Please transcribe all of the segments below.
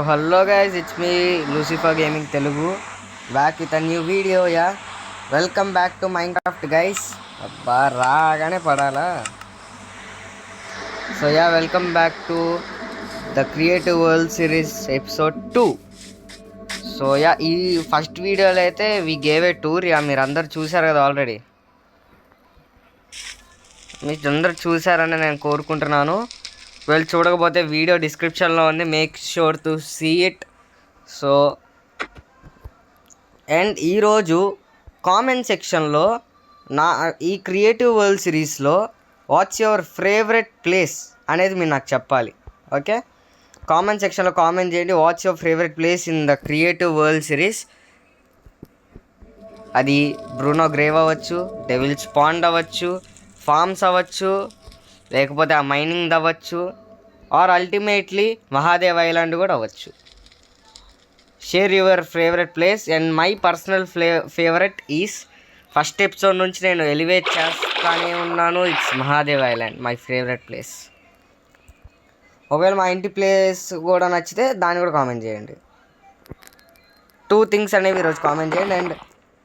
hello guys, it's me Lucifer Gaming Telugu back with a new video. Welcome back to Minecraft guys. అబ్బా రాగానే పడాలా. So welcome back to the Creative World Series episode 2. So ఈ first వీడియోలో అయితే we gave a tour. మీరు అందరు చూసారు కదా already. మీరు అందరు చూసారని నేను కోరుకుంటున్నాను. వీళ్ళు చూడకపోతే వీడియో డిస్క్రిప్షన్లో ఉంది, make sure to see it. So and ఈరోజు కామెంట్ సెక్షన్లో ఈ క్రియేటివ్ వరల్డ్ సిరీస్లో వాట్స్ యువర్ ఫేవరెట్ ప్లేస్ అనేది మీరు నాకు చెప్పాలి. ఓకే, కామెంట్ సెక్షన్లో కామెంట్ చేయండి, what's your favourite place in the creative world series. అది బ్రూనో గ్రేవ్ అవ్వచ్చు, డెవిల్స్ పాండ్ అవ్వచ్చు, ఫార్మ్స్ అవ్వచ్చు, లేకపోతే ఆ మైనింగ్ అవ్వచ్చు, ఆర్ అల్టిమేట్లీ మహాదేవ్ ఐలాండ్ కూడా అవ్వచ్చు. Share your favourite place. And my personal favourite is first episode నుంచి నేను ఎలివేట్ చేస్తానే ఉన్నాను. It's Mahadev island my favourite place. ఒకవేళ మా ఇంటి ప్లేస్ కూడా నచ్చితే దాన్ని కూడా కామెంట్ చేయండి. 2 థింగ్స్ అనేవి ఈరోజు కామెంట్ చేయండి. అండ్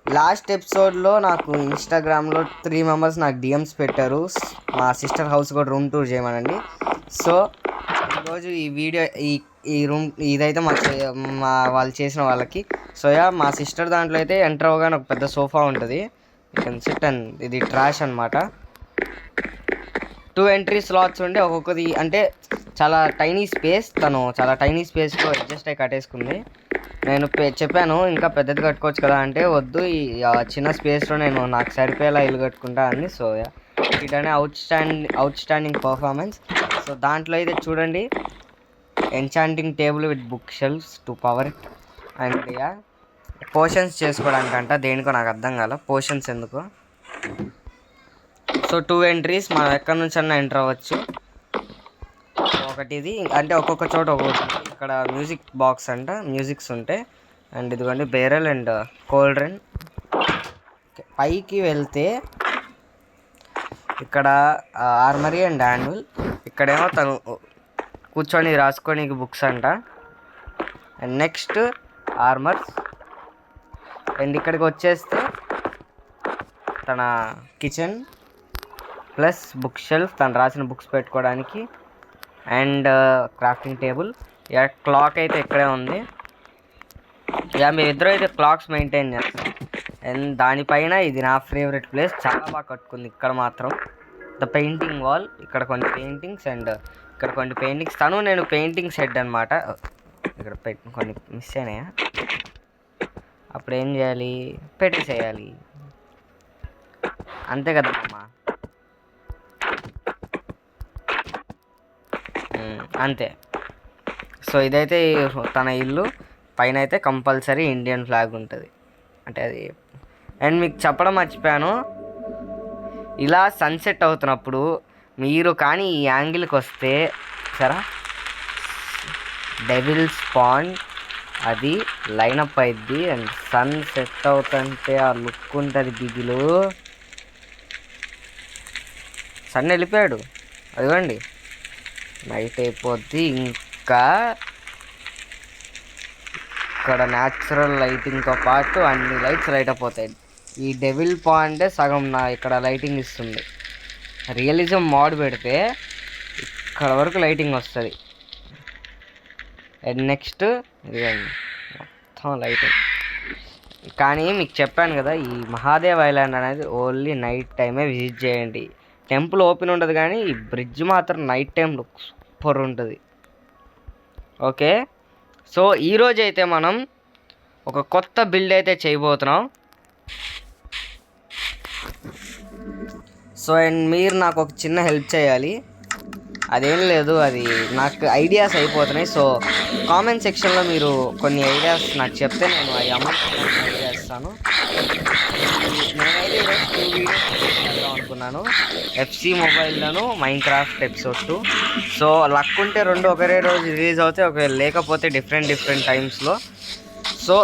లాస్ట్ ఎపిసోడ్లో నాకు ఇన్స్టాగ్రామ్లో 3 మెంబర్స్ నాకు డిఎమ్స్ పెట్టారు, మా సిస్టర్ హౌస్ కూడా రూమ్ టూర్ చేయమనండి. సో ఈరోజు ఈ వీడియో ఈ రూమ్ ఇదైతే మా వాళ్ళు చేసిన వాళ్ళకి. సో మా సిస్టర్ దాంట్లో అయితే ఎంటర్ అవ్వగానే ఒక పెద్ద సోఫా ఉంటుంది, సిట్. అండ్ ఇది ట్రాష్ అనమాట. 2 ఎంట్రీ స్లాట్స్ ఉండి ఒక్కొక్కది అంటే చాలా టైనీ స్పేస్. తను చాలా టైనీ స్పేస్లో అడ్జస్ట్ అయ్యి కట్టేసుకుంది. నేను చెప్పాను ఇంకా పెద్దది కట్టుకోవచ్చు కదా అంటే, వద్దు ఈ చిన్న స్పేస్లో నేను నాకు సరిపోయేలా ఇల్లు కట్టుకుంటా అని. సో ఇటనే అవుట్ స్టాండింగ్ పర్ఫార్మెన్స్. సో దాంట్లో అయితే చూడండి, enchanting table with bookshelves to power it. And potions చేసుకోవడానికంట, దేనికో నాకు అర్థం కాల పోషన్స్ ఎందుకో. సో 2 ఎంట్రీస్, మనం ఎక్కడి నుంచి అన్నా ఎంటర్ అవ్వచ్చు. ఒకటి ఇది అంటే ఒక్కొక్క చోట ఒక్కొక్కటి. ఇక్కడ మ్యూజిక్ బాక్స్ అంట, మ్యూజిక్స్ ఉంటాయి. అండ్ ఇదిగోండి బేరల్ అండ్ కోల్డ్ డ్రింక్. పైకి వెళ్తే ఇక్కడ ఆర్మరీ అండ్ యాన్యువల్. ఇక్కడేమో తను కూర్చొని రాసుకొని బుక్స్ అంట. And next armours. అండ్ ఇక్కడికి వచ్చేస్తే తన కిచెన్ ప్లస్ బుక్ షెల్ఫ్, తను రాసిన బుక్స్ పెట్టుకోవడానికి. And crafting table. క్లాక్ అయితే ఇక్కడే ఉంది. మేమిద్దరూ అయితే క్లాక్స్ మెయింటైన్ చేస్తాం. అండ్ దానిపైన ఇది నా ఫేవరెట్ ప్లేస్, చాలా బాగా కట్టుకుంది. ఇక్కడ మాత్రం ద పెయింటింగ్ వాల్, ఇక్కడ కొన్ని పెయింటింగ్స్ అండ్ ఇక్కడ కొన్ని పెయింటింగ్స్. తను నేను పెయింటింగ్స్ హెడ్ అనమాట. ఇక్కడ కొన్ని మిస్ అయినాయా, అప్పుడు ఏం చేయాలి, పెట్టేసేయాలి అంతే కదా అమ్మా, అంతే. సో ఇదైతే తన ఇల్లు. పైన అయితే కంపల్సరీ ఇండియన్ ఫ్లాగ్ ఉంటుంది అంటే అది. అండ్ మీకు చెప్పడం మర్చిపోయాను, ఇలా సన్సెట్ అవుతున్నప్పుడు మీరు కానీ ఈ యాంగిల్కి వస్తే సరే డెవిల్స్ పాండ్ అది లైనప్ అయిద్ది. అండ్ సన్ సెట్ అవుతుంటే ఆ లుక్ ఉంటుంది బిగిలో. సన్ వెళ్ళిపోయాడు, అదిగోండి నైట్ అయిపోద్ది. ఇంకా ఇక్కడ న్యాచురల్ లైటింగ్తో పాటు అన్ని లైట్స్ లైట్ అయిపోతాయి. ఈ డెవిల్ పాండే సగం ఇక్కడ లైటింగ్ ఇస్తుంది. రియలిజం మోడ్ పెడితే ఇక్కడ వరకు లైటింగ్ వస్తుంది. అండ్ నెక్స్ట్ ఇదిగోండి మొత్తం లైటింగ్. కానీ మీకు చెప్పాను కదా, ఈ మహాదేవ్ ఐలాండ్ అనేది ఓన్లీ నైట్ టైమే విజిట్ చేయండి. టెంపుల్ ఓపెన్ ఉండదు, కానీ ఈ బ్రిడ్జ్ మాత్రం నైట్ టైం లుక్ సూపర్ ఉంటుంది. ఓకే, సో ఈరోజు అయితే మనం ఒక కొత్త బిల్డ్ అయితే చేయబోతున్నాం. సో అండ్ మీరు నాకు ఒక చిన్న హెల్ప్ చేయాలి. అదేం లేదు, అది నాకు ఐడియాస్ అయిపోతున్నాయి. సో కామెంట్ సెక్షన్లో మీరు కొన్ని ఐడియాస్ నాకు చెప్తే నేను అవి అమలు ట్రై చేస్తాను. నేనైతే ఈరోజు 2 వీడియోస్ చేద్దాం అనుకున్నాను, ఎఫ్సి మొబైల్లోను మైన్క్రాఫ్ట్ ఎపిసోడ్ 2. సో లక్ ఉంటే 2 ఒకే రోజు రిలీజ్ అవుతాయి, ఒకవేళ లేకపోతే డిఫరెంట్ టైమ్స్లో. సో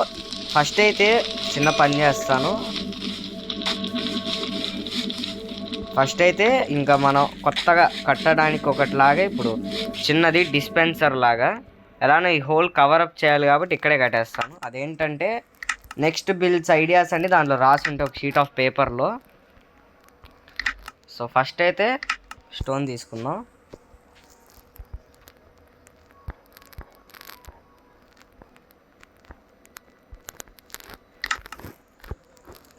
ఫస్ట్ అయితే చిన్న పని చేస్తాను. ఫస్ట్ అయితే ఇంకా మనం కొత్తగా కట్టడానికి ఒకటిలాగా ఇప్పుడు చిన్నది డిస్పెన్సర్ లాగా ఎలానో ఈ హోల్ కవరప్ చేయాలి కాబట్టి ఇక్కడే కట్టేస్తాను. అదేంటంటే నెక్స్ట్ బిల్డ్స్ ఐడియాస్ అన్ని దాంట్లో రాసి ఉంటే ఒక షీట్ ఆఫ్ పేపర్లో. సో ఫస్ట్ అయితే స్టోన్ తీసుకుందాం.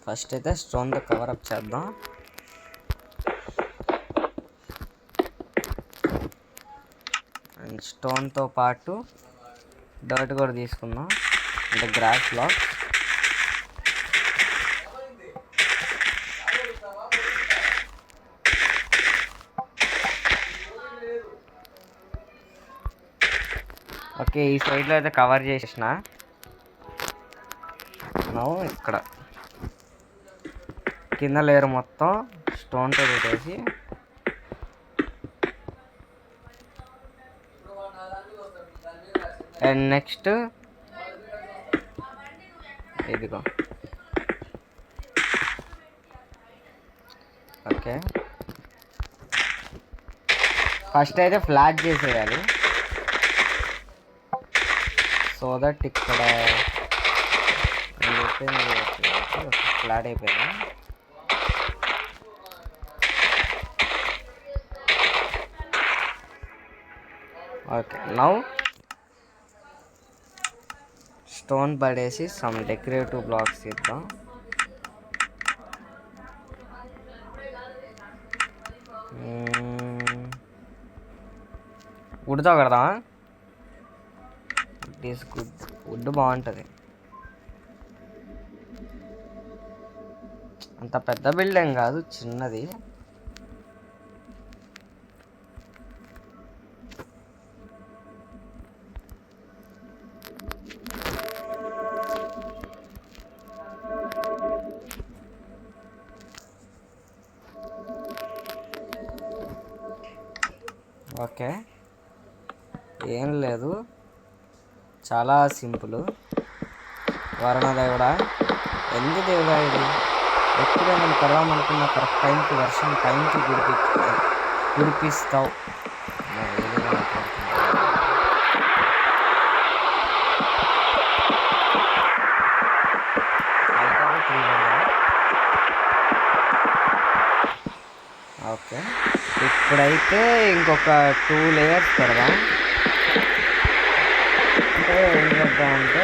ఫస్ట్ అయితే స్టోన్తో కవరప్ చేద్దాం. అండ్ స్టోన్తో పాటు డర్ట్ కూడా తీసుకుందాం, అంటే గ్రాస్ బ్లాక్. ఓకే, ఈ సైడ్లో అయితే కవర్ చేసిన. ఇక్కడ కింద లేయర్ మొత్తం స్టోన్తో పెట్టేసి అండ్ నెక్స్ట్ ఇదిగో. ఓకే, ఫస్ట్ అయితే ఫ్లాట్ చేసేయాలి సో దట్ ఇక్కడ ఫ్లాట్ అయిపోయింది. ఓకే, నౌ స్టోన్ పడేసి సమ్ డెకరేటివ్ బ్లాక్స్ ఇద్దాం. వుడ్తో కడదామా? ఇట్ ఈస్ గుడ్, వుడ్ బాగుంటుంది. అంత పెద్ద బిల్డింగ్ కాదు, చిన్నది. ఓకే, ఏం లేదు, చాలా సింపుల్. వరుణదేవుడా, ఎందుకు దేవుడా ఇది? ఎప్పుడే నేను కలవాలనుకున్న కరెక్ట్ టైంకి వర్షం టైంకి కురిపిస్తావు. ఓకే, ఇప్పుడైతే ఇంకొక 2 లేయర్స్ పెడదాం. అంటే ఏం చేద్దామంటే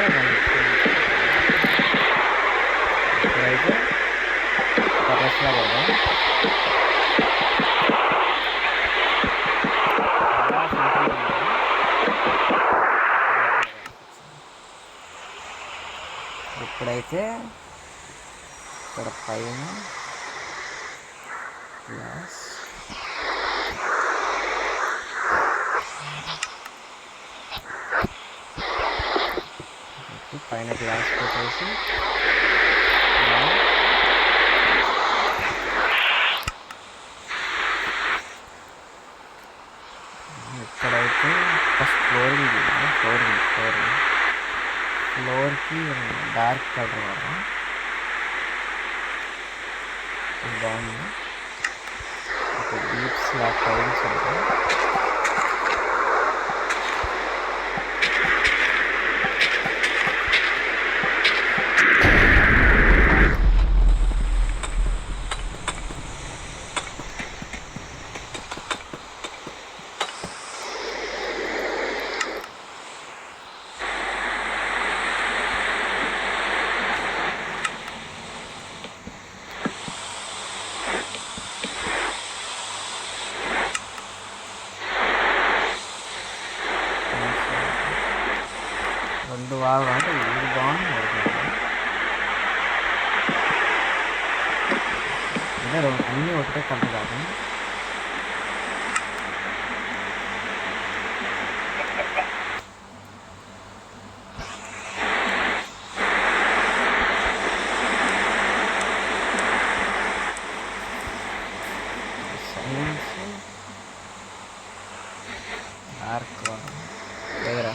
ఇప్పుడైతే టెర్రస్లో పెడదాం. ఇప్పుడైతే ఇక్కడ పైన గ్లాస్, పైన గ్లాస్ పెట్టేసి ఇక్కడైతే ఫస్ట్ ఫ్లోర్కి డార్క్ కలర్ కదా, బాగుంది. ఒక డీప్స్ టైల్స్ ఉంటాయి. రెండు వారు అంటే ఇది బాగుంది, అంటే అన్నీ ఒకటే కలర్ కాదు. డార్క్ వేరా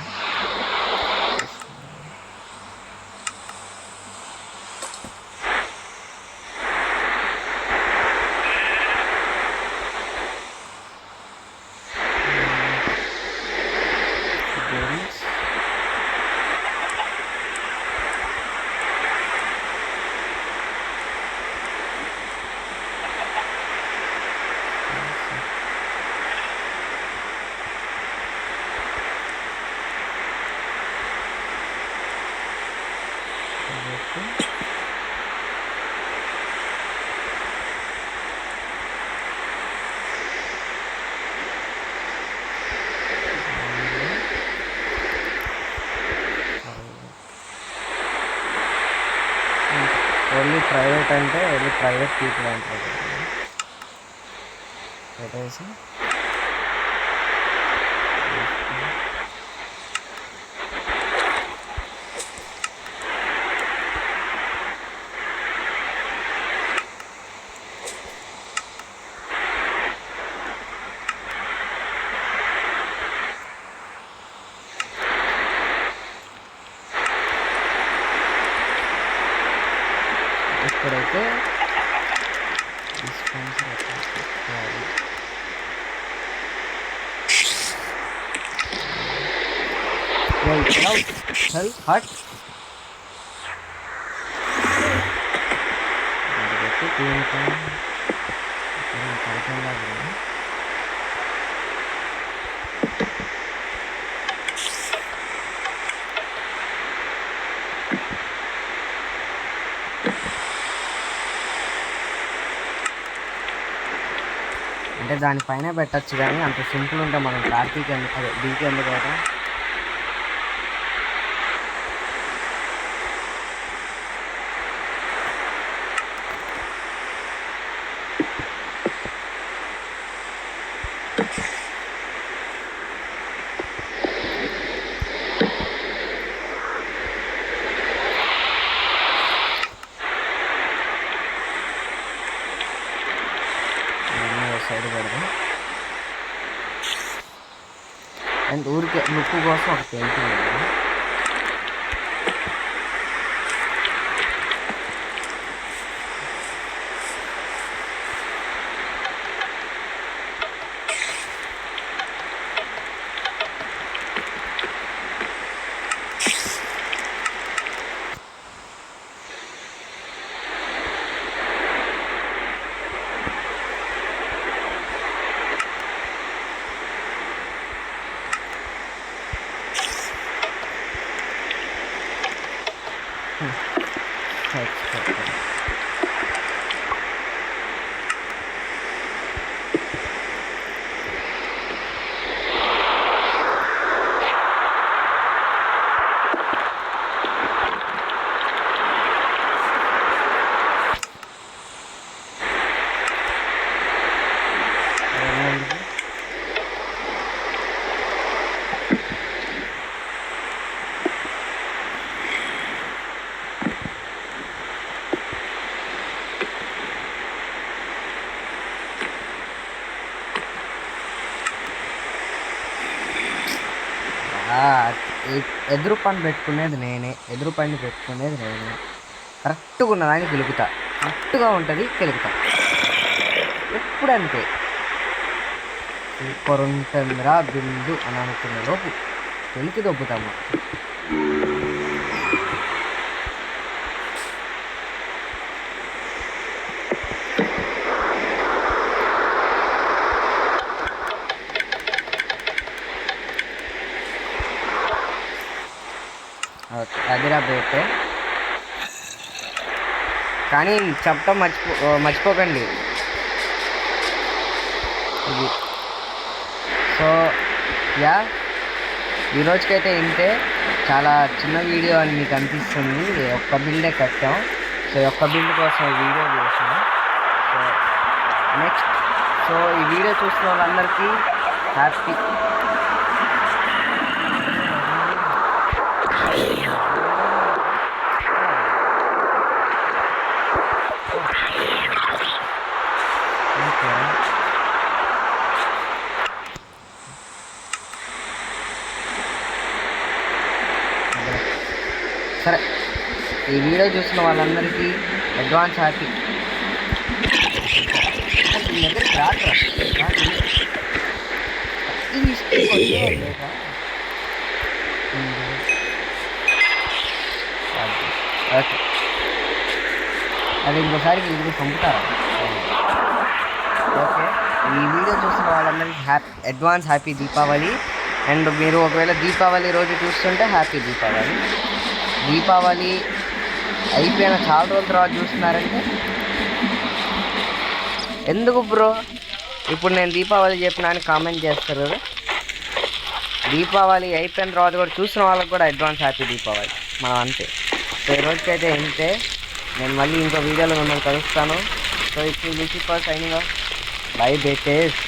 ప్రైవేట్ అంటే వెళ్ళి ప్రైవేట్ పీపుల్ అంటారు పెట్టేసి ఇక్కడైతే స్పాన్సర్ తీసుకోవాలి. హట్ అంటే దానిపైన పెట్టచ్చు కానీ అంత సింపుల్ ఉంటే మనం కార్తీక్ ఎందుకు అదే డీకి ఎందుకు కదా. సైడ్ పెడదాం అండ్ ఊరికి లుక్ కోసం ఒక పెయింటింగ్ ఉంది. ఎదురు పని పెట్టుకునేది నేనే, ఎదురు పని పెట్టుకునేది నేనే. కరెక్ట్గా ఉన్నదాన్ని గెలుపుతా, కరెక్ట్గా ఉంటుంది గెలుపుతా. ఎప్పుడంతే సూపర్ ఉంటుందిరా బిందు అని అనుకునే లోపు వెలికి దొబ్బుతాము. అదిరా బేటే. కానీ చెప్పడం మర్చిపోకండి ఇది. సో యా ఈరోజుకైతే ఇంతే. చాలా చిన్న వీడియో అని మీకు అనిపిస్తుంది, ఒక్క బిల్డే కట్టాం. సో ఒక్క బిల్డ్ కోసం ఈ వీడియో చేసాం. సో నెక్స్ట్ ఈ వీడియో చూసిన వాళ్ళందరికీ హ్యాపీ సరే. ఈ వీడియో చూసిన వాళ్ళందరికీ అడ్వాన్స్ హ్యాపీ. ఓకే, అది ఇంకోసారి ఇది పంపుతారా? ఓకే, ఈ వీడియో చూసిన వాళ్ళందరికీ అడ్వాన్స్ హ్యాపీ దీపావళి. అండ్ మీరు ఒకవేళ దీపావళి రోజు చూస్తుంటే హ్యాపీ దీపావళి. దీపావళి అయిపోయిన చాలా రోజుల తర్వాత చూస్తున్నారంటే ఎందుకు బ్రో ఇప్పుడు నేను దీపావళి చెప్పినా అని కామెంట్ చేస్తారు కదా. దీపావళి అయిపోయిన తర్వాత కూడా చూసిన వాళ్ళకి కూడా అడ్వాన్స్ హ్యాపీ దీపావళి మనం అంతే. సో ఈ రోజుకైతే ఇంతే. నేను మళ్ళీ ఇంకో వీడియోలో మిమ్మల్ని కలుస్తాను. So it's Lucifer signing off. Bye బేటేస్.